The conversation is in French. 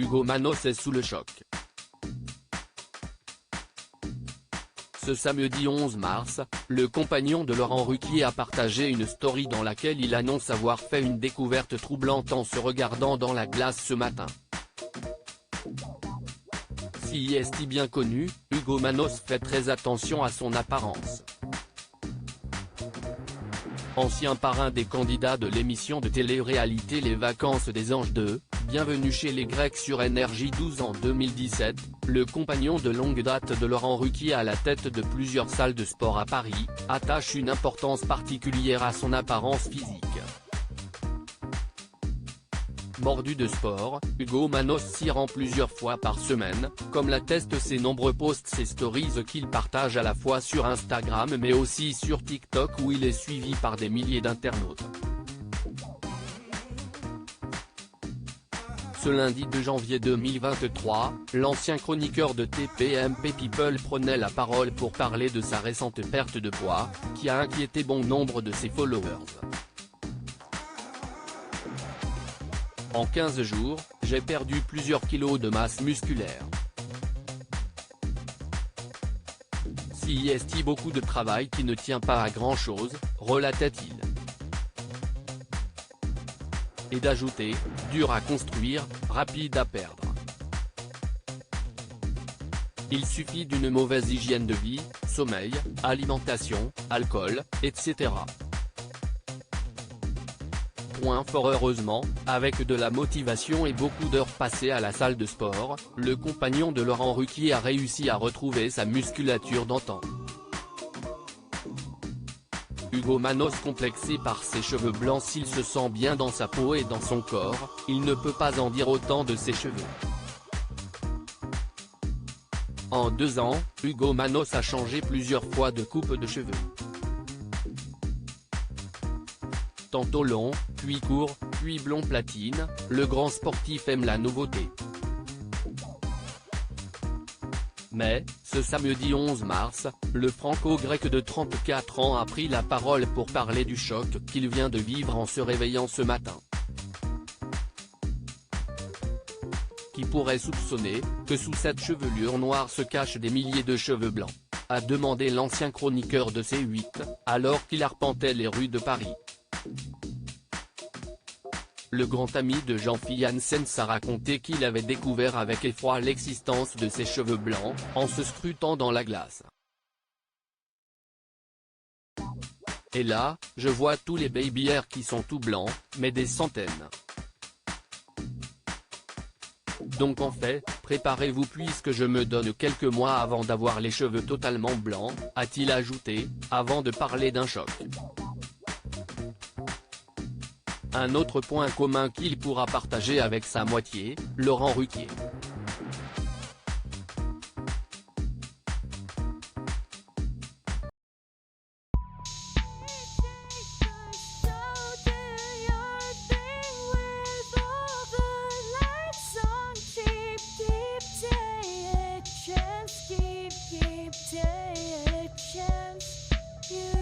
Hugo Manos est sous le choc. Ce samedi 11 mars, le compagnon de Laurent Ruquier a partagé une story dans laquelle il annonce avoir fait une découverte troublante en se regardant dans la glace ce matin. Si est bien connu, Hugo Manos fait très attention à son apparence. Ancien parrain des candidats de l'émission de télé-réalité Les Vacances des Anges 2, Bienvenue chez les Grecs sur NRJ12 en 2017, le compagnon de longue date de Laurent Ruquier à la tête de plusieurs salles de sport à Paris, attache une importance particulière à son apparence physique. Mordu de sport, Hugo Manos s'y rend plusieurs fois par semaine, comme l'attestent ses nombreux posts et stories qu'il partage à la fois sur Instagram mais aussi sur TikTok où il est suivi par des milliers d'internautes. Ce lundi 2 janvier 2023, l'ancien chroniqueur de TPMP People prenait la parole pour parler de sa récente perte de poids, qui a inquiété bon nombre de ses followers. En 15 jours, j'ai perdu plusieurs kilos de masse musculaire. Si est beaucoup de travail qui ne tient pas à grand chose, relatait-il. Et d'ajouter, dur à construire, rapide à perdre. Il suffit d'une mauvaise hygiène de vie, sommeil, alimentation, alcool, etc. Point fort heureusement, avec de la motivation et beaucoup d'heures passées à la salle de sport, le compagnon de Laurent Ruquier a réussi à retrouver sa musculature d'antan. Hugo Manos complexé par ses cheveux blancs. S'il se sent bien dans sa peau et dans son corps, il ne peut pas en dire autant de ses cheveux. En 2 ans, Hugo Manos a changé plusieurs fois de coupe de cheveux. Tantôt long, puis court, puis blond platine, le grand sportif aime la nouveauté. Mais, ce samedi 11 mars, le franco-grec de 34 ans a pris la parole pour parler du choc qu'il vient de vivre en se réveillant ce matin. Qui pourrait soupçonner que sous cette chevelure noire se cachent des milliers de cheveux blancs, a demandé l'ancien chroniqueur de C8, alors qu'il arpentait les rues de Paris. Le grand ami de Jean-Philippe Janssens a raconté qu'il avait découvert avec effroi l'existence de ses cheveux blancs, en se scrutant dans la glace. Et là, je vois tous les baby hairs qui sont tout blancs, mais des centaines. Donc en fait, préparez-vous puisque je me donne quelques mois avant d'avoir les cheveux totalement blancs, a-t-il ajouté, avant de parler d'un choc. Un autre point commun qu'il pourra partager avec sa moitié, Laurent Ruquier. Keep